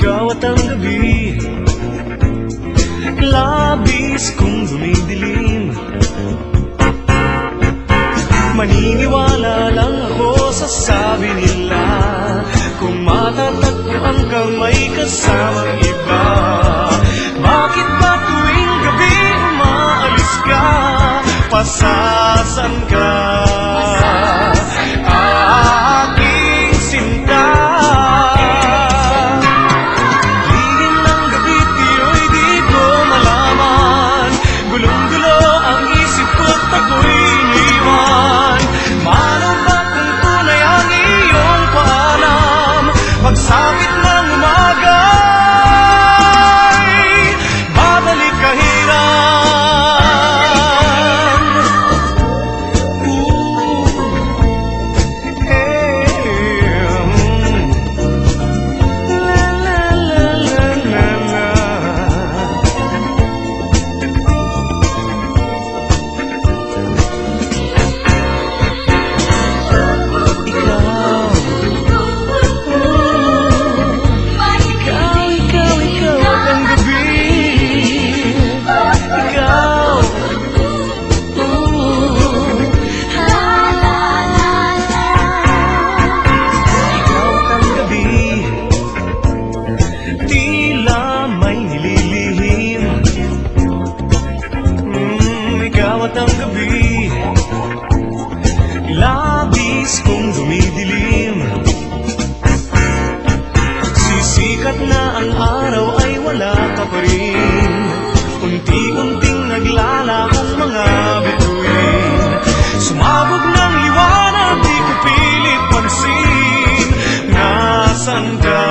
ikaw at ang gabi, labis kong dumidilim. Maniniwala lang ako sa sabi nila, kung matatagpuan kang may kasamang iba. Bakit ba tuwing gabi umaalis ka? Pasasan ka, aking sinta. Lihim ng gabi, tiyo'y di ko malaman. Gulong-gulo ang isip ko't ako'y iniwan. Paano ba kung tunay ang iyong paalam? Pagsapit ng umaga, babalik kahiran. Ang gabi, labis kong dumidilim. Sisikat na ang araw ay wala ka pa rin. Unti-unting naglalakong mga bituin. Sumabog ng liwanag, di ko pilit pansin. Nasaan ka?